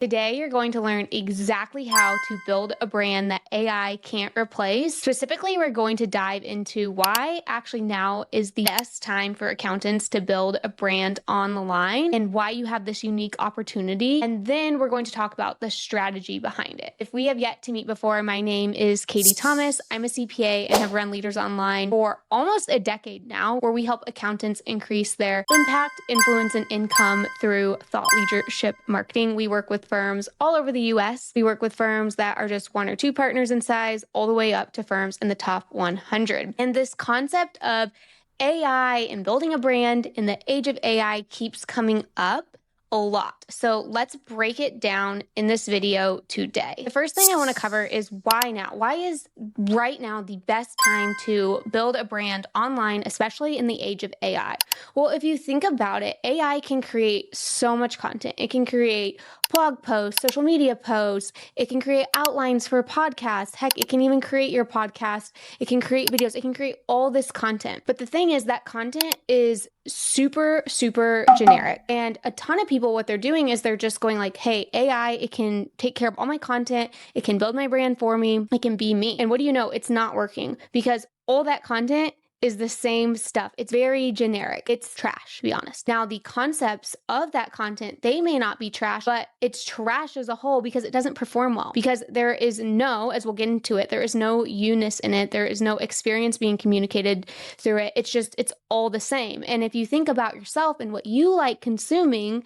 Today, you're going to learn exactly how to build a brand that AI can't replace. Specifically, we're going to dive into why actually now is the best time for accountants to build a brand on the line and why you have this unique opportunity. And then we're going to talk about the strategy behind it. If we have yet to meet before, my name is Katie Thomas. I'm a CPA and have run Leaders Online for almost a decade now, where we help accountants increase their impact, influence, and income through thought leadership marketing. We work with firms all over the US. We work with firms that are just 1 or 2 partners in size, all the way up to firms in the top 100. And this concept of AI and building a brand in the age of AI keeps coming up a lot. So let's break it down in this video today. The first thing I want to cover is why now? Why is right now the best time to build a brand online, especially in the age of AI? Well, if you think about it, AI can create so much content. It can create blog posts, social media posts. It can create outlines for podcasts. Heck, it can even create your podcast. It can create videos. It can create all this content. But the thing is that content is super generic. And a ton of people, what they're doing is they're just going like, hey, AI, it can take care of all my content. It can build my brand for me. It can be me. And what do you know? It's not working because all that content is the same stuff. It's very generic. It's trash, to be honest. Now, the concepts of that content, they may not be trash, but it's trash as a whole because it doesn't perform well. Because there is no, as we'll get into it, there is no you-ness in it. There is no experience being communicated through it. It's all the same. And if you think about yourself and what you like consuming,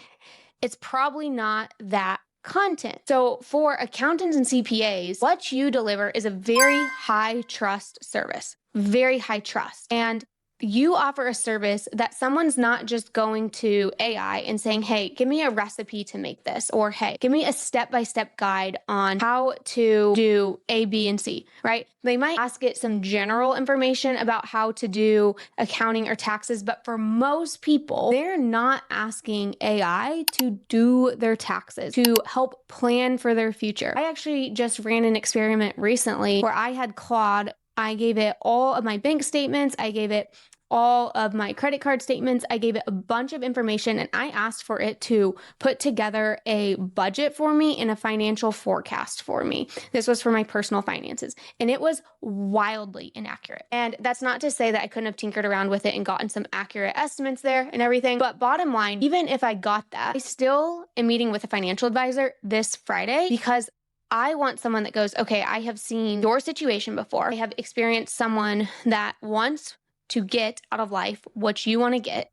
it's probably not that content. So for accountants and CPAs, what you deliver is a very high trust service, very high trust. And you offer a service that someone's not just going to AI and saying, hey, give me a recipe to make this, or hey, give me a step-by-step guide on how to do A, B, and C, right? They might ask it some general information about how to do accounting or taxes, but for most people, they're not asking AI to do their taxes, to help plan for their future. I actually just ran an experiment recently where I had Claude. I gave it all of my bank statements. I gave it all of my credit card statements. I gave it a bunch of information and I asked for it to put together a budget for me and a financial forecast for me. This was for my personal finances and it was wildly inaccurate. And that's not to say that I couldn't have tinkered around with it and gotten some accurate estimates there and everything. But bottom line, even if I got that, I still am meeting with a financial advisor this Friday because I want someone that goes, okay, I have seen your situation before. I have experienced someone that wants to get out of life what you want to get.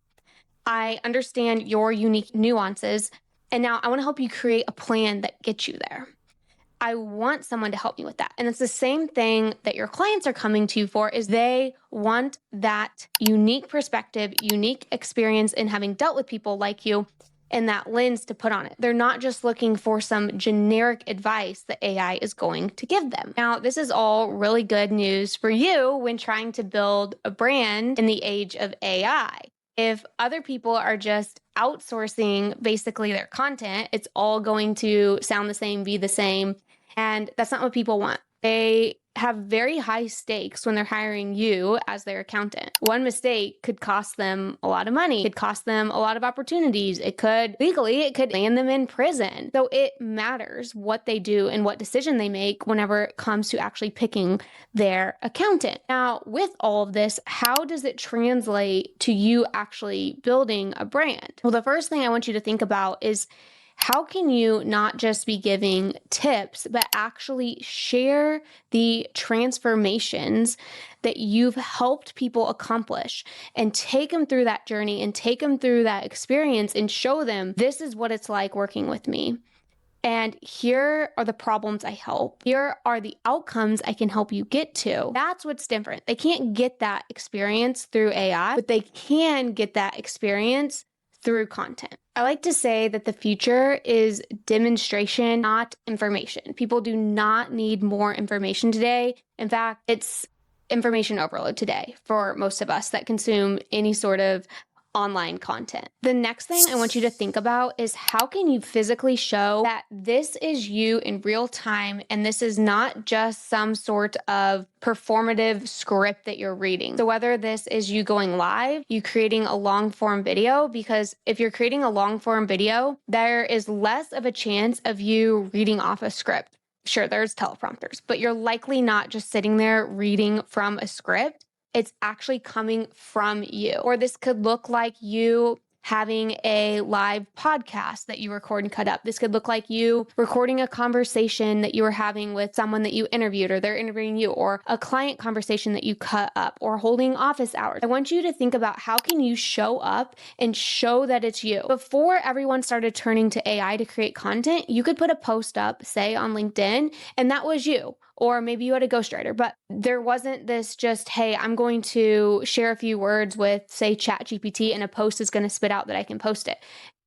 I understand your unique nuances. And now I want to help you create a plan that gets you there. I want someone to help me with that. And it's the same thing that your clients are coming to you for, is they want that unique perspective, unique experience in having dealt with people like you, and that lens to put on it. They're not just looking for some generic advice that AI is going to give them. Now, this is all really good news for you when trying to build a brand in the age of AI. If other people are just outsourcing basically their content, it's all going to sound the same, be the same. And that's not what people want. They have very high stakes when they're hiring you as their accountant. One mistake could cost them a lot of money. It could cost them a lot of opportunities. It could land them in prison. So it matters what they do and what decision they make whenever it comes to actually picking their accountant. Now, with all of this, how does it translate to you actually building a brand? Well, the first thing I want you to think about is, how can you not just be giving tips, but actually share the transformations that you've helped people accomplish and take them through that journey and take them through that experience and show them, this is what it's like working with me. And here are the problems I help. Here are the outcomes I can help you get to. That's what's different. They can't get that experience through AI, but they can get that experience through content. I like to say that the future is demonstration, not information. People do not need more information today. In fact, it's information overload today for most of us that consume any sort of online content. The next thing I want you to think about is how can you physically show that this is you in real time and this is not just some sort of performative script that you're reading. So whether this is you going live, you creating a long form video, because if you're creating a long form video, there is less of a chance of you reading off a script. Sure, there's teleprompters, but you're likely not just sitting there reading from a script. It's actually coming from you. Or this could look like you having a live podcast that you record and cut up. This could look like you recording a conversation that you were having with someone that you interviewed, or they're interviewing you, or a client conversation that you cut up, or holding office hours. I want you to think about how can you show up and show that it's you. Before everyone started turning to AI to create content, you could put a post up, say on LinkedIn, and that was you. Or maybe you had a ghostwriter, but there wasn't this just, hey, I'm going to share a few words with, say, ChatGPT, and a post is going to spit out that I can post it.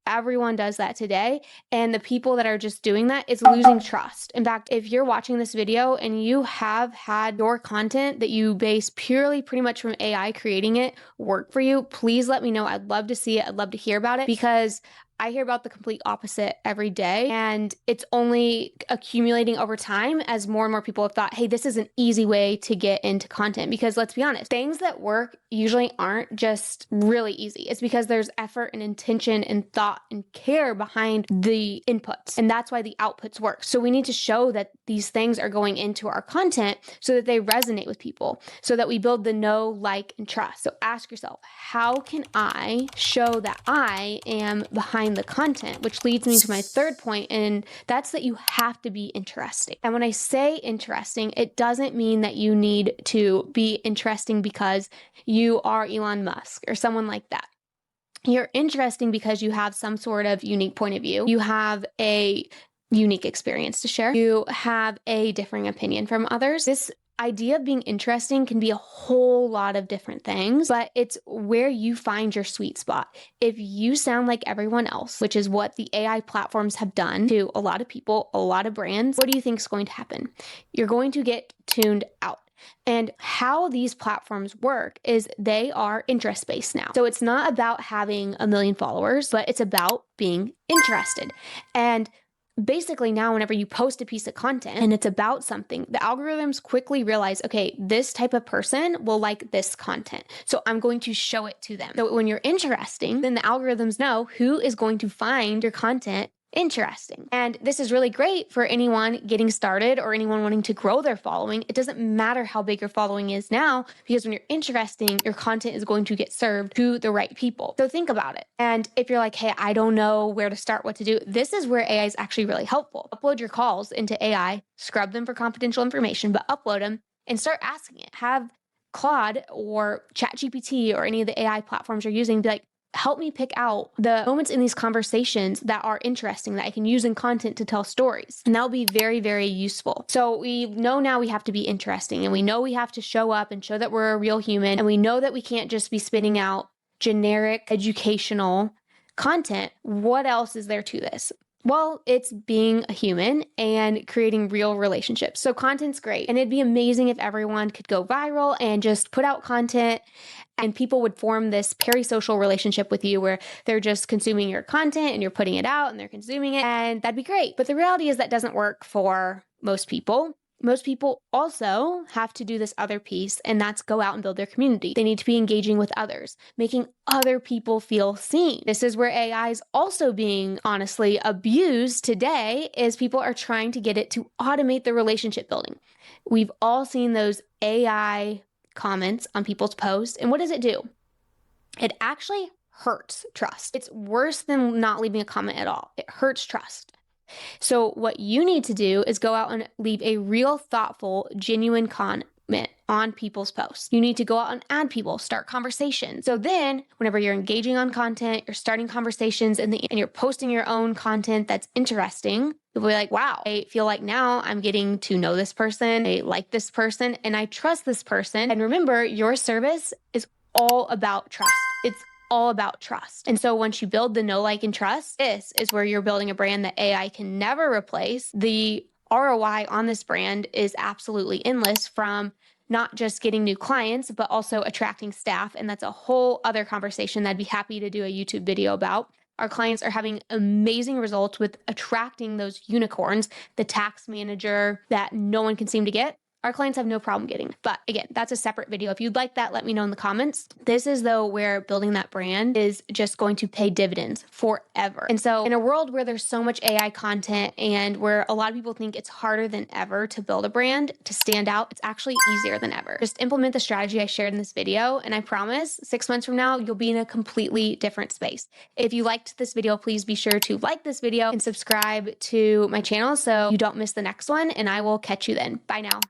Everyone does that today. And the people that are just doing that is losing trust. In fact, if you're watching this video and you have had your content that you base purely pretty much from AI creating it work for you, please let me know. I'd love to see it. I'd love to hear about it, because I hear about the complete opposite every day, and it's only accumulating over time as more and more people have thought, hey, this is an easy way to get into content. Because let's be honest, things that work usually aren't just really easy. It's because there's effort and intention and thought and care behind the inputs, and that's why the outputs work. So we need to show that these things are going into our content so that they resonate with people, so that we build the know, like, and trust. So ask yourself, how can I show that I am behind the content? Which leads me to my third point, and that's that you have to be interesting. And when I say interesting, it doesn't mean that you need to be interesting because you are Elon Musk or someone like that. You're interesting because you have some sort of unique point of view. You have a unique experience to share. You have a differing opinion from others. This idea of being interesting can be a whole lot of different things, but it's where you find your sweet spot. If you sound like everyone else, which is what the AI platforms have done to a lot of people, a lot of brands, what do you think is going to happen? You're going to get tuned out. And how these platforms work is they are interest-based now. So it's not about having a million followers, but it's about being interested. And basically now whenever you post a piece of content and it's about something, the algorithms quickly realize, okay, this type of person will like this content, so I'm going to show it to them. So when you're interesting, then the algorithms know who is going to find your content interesting. And this is really great for anyone getting started or anyone wanting to grow their following. It doesn't matter how big your following is now, because when you're interesting, your content is going to get served to the right people. So think about it. And if you're like, hey, I don't know where to start, what to do, this is where AI is actually really helpful. Upload your calls into AI, scrub them for confidential information, but upload them and start asking it. Have Claude or ChatGPT or any of the AI platforms you're using be like, help me pick out the moments in these conversations that are interesting that I can use in content to tell stories. And that'll be very, very useful. So we know now we have to be interesting, and we know we have to show up and show that we're a real human. And we know that we can't just be spitting out generic educational content. What else is there to this? Well, it's being a human and creating real relationships. So content's great. And it'd be amazing if everyone could go viral and just put out content and people would form this perisocial relationship with you where they're just consuming your content and you're putting it out and they're consuming it. And that'd be great. But the reality is that doesn't work for most people. Most people also have to do this other piece, and that's go out and build their community. They need to be engaging with others, making other people feel seen. This is where AI is also being honestly abused today, is people are trying to get it to automate the relationship building. We've all seen those AI comments on people's posts, and what does it do? It actually hurts trust. It's worse than not leaving a comment at all. It hurts trust. So what you need to do is go out and leave a real, thoughtful, genuine comment on people's posts. You need to go out and add people, start conversations. So then whenever you're engaging on content, you're starting conversations and you're posting your own content that's interesting, you'll be like, wow, I feel like now I'm getting to know this person. I like this person and I trust this person. And remember, your service is all about trust. It's all about trust. And so once you build the know, like, and trust, this is where you're building a brand that AI can never replace. The ROI on this brand is absolutely endless, from not just getting new clients, but also attracting staff. And that's a whole other conversation that I'd be happy to do a YouTube video about. Our clients are having amazing results with attracting those unicorns, the tax manager that no one can seem to get. Our clients have no problem getting. But again, that's a separate video. If you'd like that, let me know in the comments. This is though where building that brand is just going to pay dividends forever. And so in a world where there's so much AI content and where a lot of people think it's harder than ever to build a brand, to stand out, it's actually easier than ever. Just implement the strategy I shared in this video, and I promise 6 months from now, you'll be in a completely different space. If you liked this video, please be sure to like this video and subscribe to my channel so you don't miss the next one, and I will catch you then. Bye now.